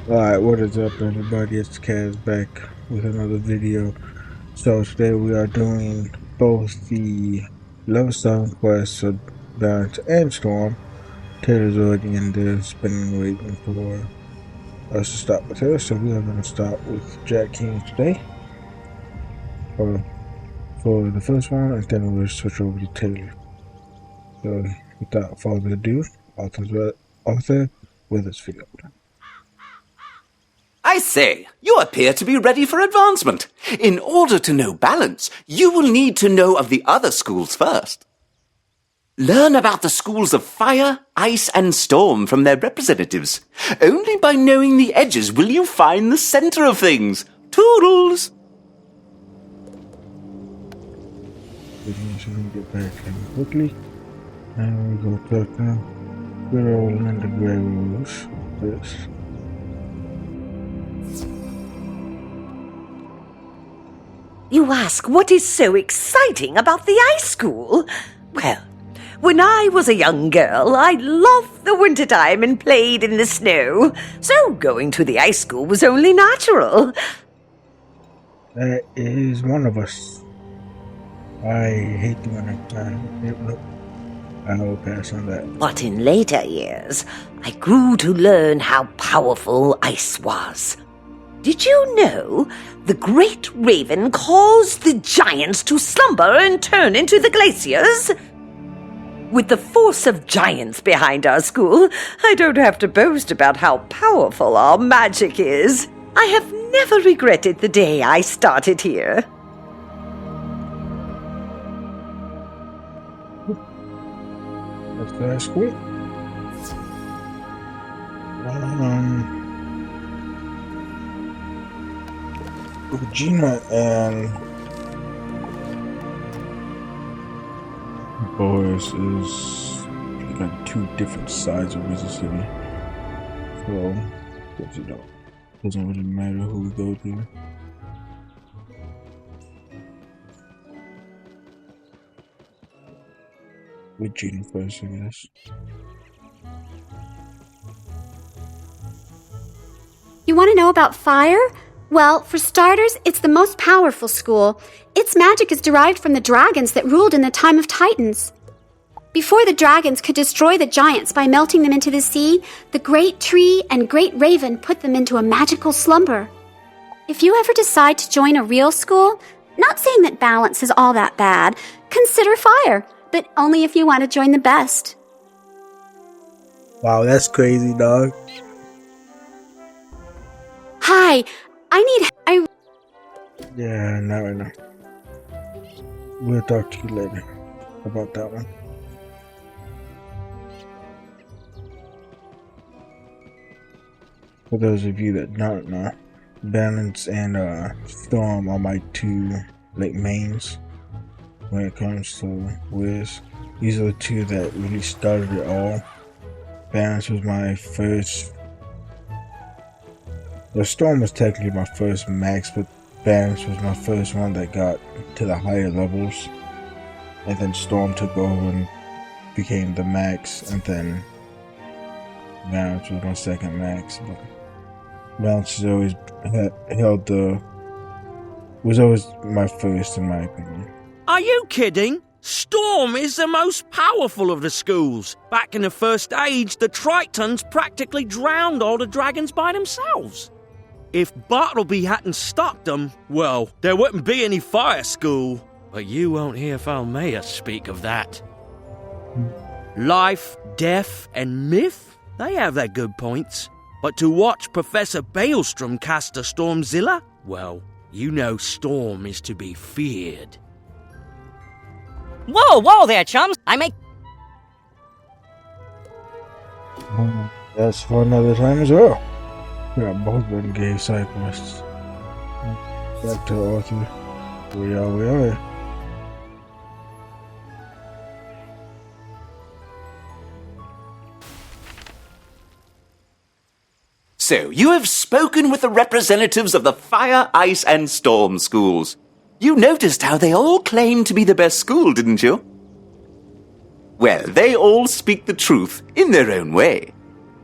Alright, what is up everybody? It's Kaz back with another video. So today we are doing both the Level 7 quests of Balance and Storm. Taylor's already in there spinning waiting for us to stop with her, so we are going to start with Jack King today for the first one, and then we'll switch over to Taylor. So without further ado, Arthur Withersfield. I say, you appear to be ready for advancement. In order to know balance, you will need to know of the other schools first. Learn about the schools of fire, ice, and storm from their representatives. Only by knowing the edges will you find the center of things. Toodles! We can get back in quickly. And we go talk to good old Linda Gray rules. This. You ask what is so exciting about the ice school? Well, when I was a young girl, I loved the wintertime and played in the snow, so going to the ice school was only natural. That is one of us. I hate the winter. I will pass on that. But in later years, I grew to learn how powerful ice was. Did you know the great raven caused the giants to slumber and turn into the glaciers? With the force of giants behind our school, I don't have to boast about how powerful our magic is. I have never regretted the day I started here. That's cool. Regina and Boris is like two different sides of Wizard City. So, doesn't really matter who we go to. Regina first, I guess. You want to know about fire? Well, for starters, it's the most powerful school. Its magic is derived from the dragons that ruled in the time of Titans. Before the dragons could destroy the giants by melting them into the sea, the great tree and great raven put them into a magical slumber. If you ever decide to join a real school, not saying that balance is all that bad, consider fire, but only if you want to join the best. Wow, that's crazy, dog. Hi, I Yeah, not right now. We'll talk to you later about that one. For those of you that don't know, Balance and Storm are my two mains when it comes to Wiz. These are the two that really started it all. Balance was my first. The Storm was technically my first max, but Balance was my first one that got to the higher levels. And then Storm took over and became the max, and then Balance was my second max. But Balance has always was always my first, in my opinion. Are you kidding? Storm is the most powerful of the schools. Back in the First Age, the Tritons practically drowned all the dragons by themselves. If Bartleby hadn't stopped them, well, there wouldn't be any fire school. But you won't hear Falmea speak of that. Life, death, and myth, they have their good points. But to watch Professor Baelstrom cast a Stormzilla, well, you know Storm is to be feared. Whoa there, chums! That's for another time as well. We got both been gay side quests. Back to Arthur. We are. So, you have spoken with the representatives of the Fire, Ice, and Storm schools. You noticed how they all claim to be the best school, didn't you? Well, they all speak the truth in their own way.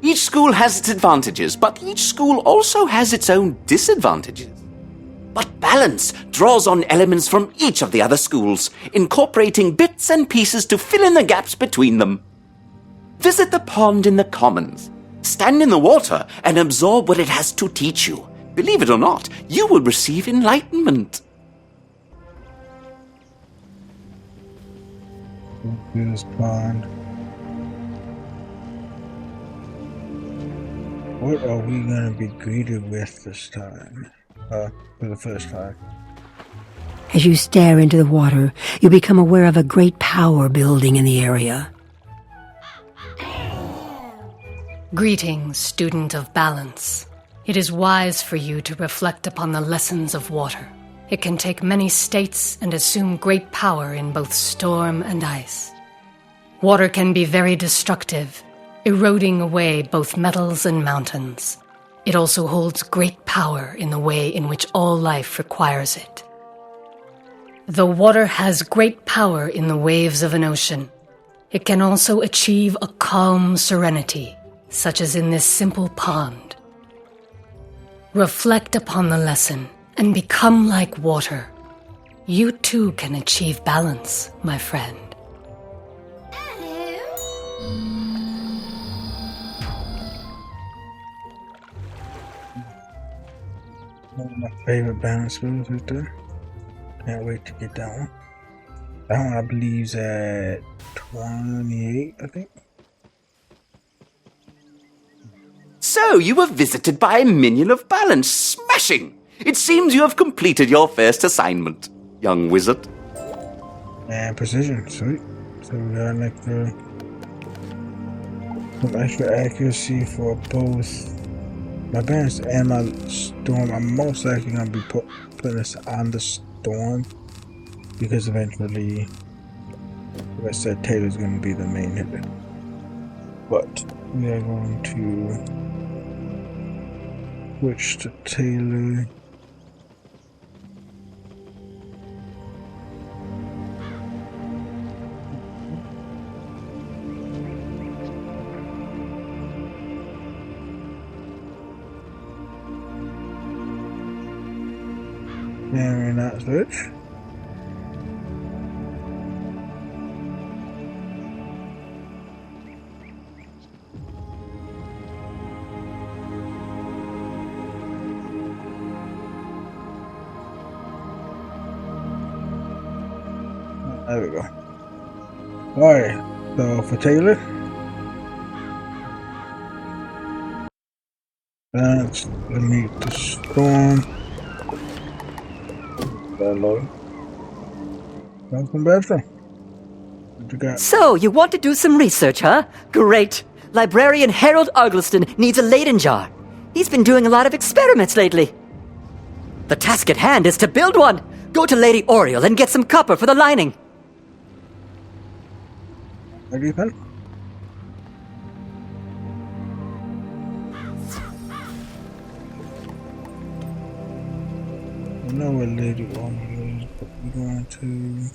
Each school has its advantages, but each school also has its own disadvantages. But balance draws on elements from each of the other schools, incorporating bits and pieces to fill in the gaps between them. Visit the pond in the commons. Stand in the water and absorb what it has to teach you. Believe it or not, you will receive enlightenment. This pond. What are we gonna be greeted with this time? For the first time. As you stare into the water, you become aware of a great power building in the area. Greetings, student of balance. It is wise for you to reflect upon the lessons of water. It can take many states and assume great power in both storm and ice. Water can be very destructive, eroding away both metals and mountains. It also holds great power in the way in which all life requires it. The water has great power in the waves of an ocean. It can also achieve a calm serenity, such as in this simple pond. Reflect upon the lesson and become like water. You too can achieve balance, my friend. One of my favorite balance skills right there. Can't wait to get that one. That one I believe is at 28, I think. So, you were visited by a minion of balance. Smashing! It seems you have completed your first assignment, young wizard. And precision, sweet. So we got an extra, some extra accuracy for both my balance and my storm. I'm most likely going to be putting this on the storm because eventually, like I said, Taylor's going to be the main hitter. But we are going to switch to Taylor. And we're not switch. There we go. Alright, so for Taylor, that's beneath the storm. Hello. Welcome back, sir. What you got? So, you want to do some research, huh? Great. Librarian Harold Argleston needs a Leyden jar. He's been doing a lot of experiments lately. The task at hand is to build one. Go to Lady Oriole and get some copper for the lining. What do you think? I know what Lady Oriole is, but we're going to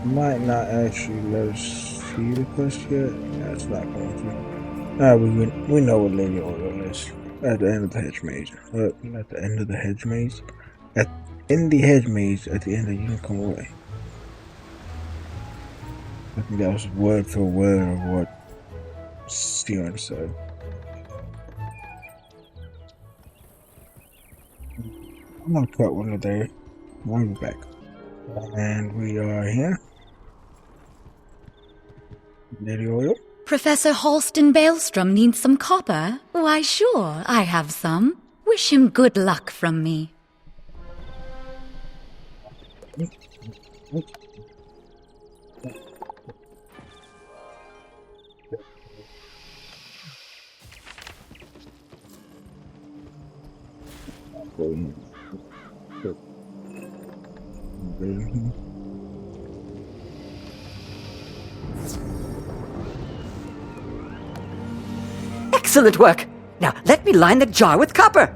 might not actually let us see the quest yet. That's not going to. We know what Lady Oriole is at the end of the hedge maze. At the end of the hedge maze. In the hedge maze at the end of Unicorn Way. I think that was word for word of what Steven said. I'm gonna cut one of there. We'll be back. And we are here. Lady Oil. Professor Halston Baelstrom needs some copper? Why, sure, I have some. Wish him good luck from me. Excellent work. Now, let me line the jar with copper.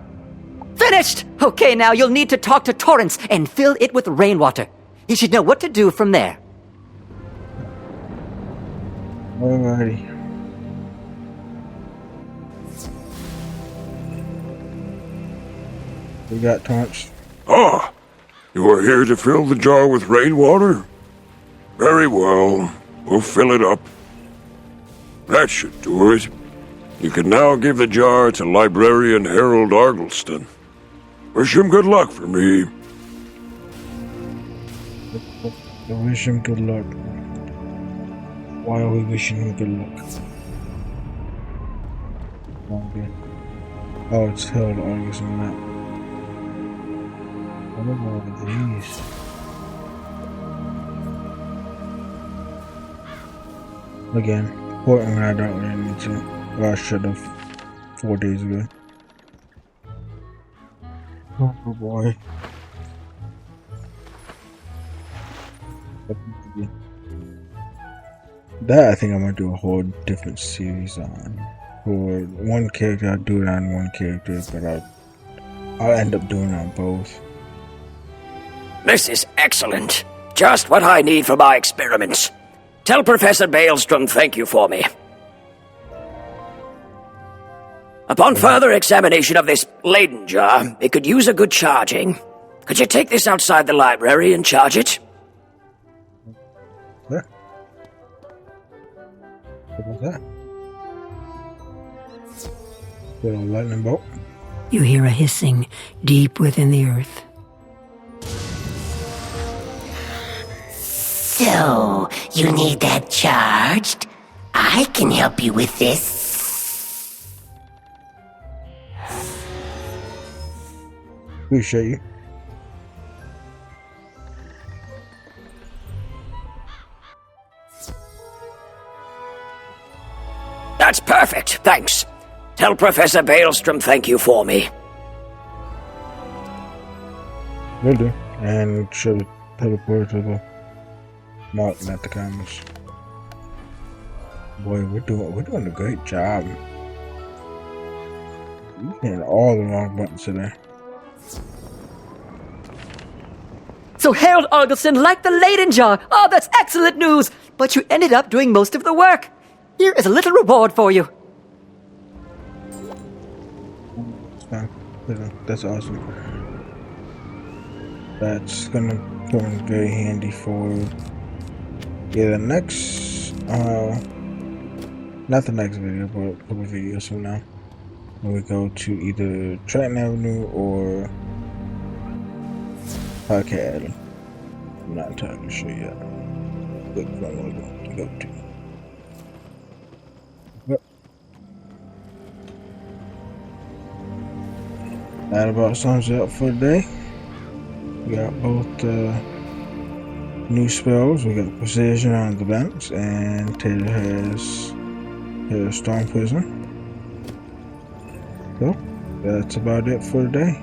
Finished! Okay, now you'll need to talk to Torrance and fill it with rainwater. He should know what to do from there. Alrighty. We got taunts. Ah, you are here to fill the jar with rainwater? Very well, we'll fill it up. That should do it. You can now give the jar to Librarian Harold Argleston. Wish him good luck for me. I wish him good luck. Why are we wishing him good luck? Okay. Oh, it's Harold Argleston map. I don't know what these. Again, important I don't really need to. Or I should have 4 days ago. Oh boy. That I think I'm gonna do a whole different series on. For one character, I'll do it on one character, but I'll end up doing it on both. This is excellent. Just what I need for my experiments. Tell Professor Baelstrom thank you for me. Upon further examination of this Leyden jar, it could use a good charging. Could you take this outside the library and charge it? Yeah. What was that? Little lightning bolt. You hear a hissing deep within the earth. So, you need that charged? I can help you with this. Appreciate you. That's perfect, thanks. Tell Professor Baelstrom thank you for me. Will do. And should teleport to the mountain at the cameras. Boy, we're doing a great job. We're hitting all the wrong buttons today. So Harold Argleston liked the Leyden jar. Oh, that's excellent news. But you ended up doing most of the work. Here is a little reward for you. That's awesome. That's gonna come in very handy for the next not the next video, but a couple videos from now, when we go to either Triton Avenue or Parkhead. I'm not entirely sure yet which one we're going to go to. But that about sums it up for today. We got both new spells. We got Precision on the banks, and Taylor has Storm Prisoner. So that's about it for today.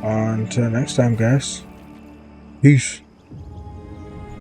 Until next time, guys. Peace.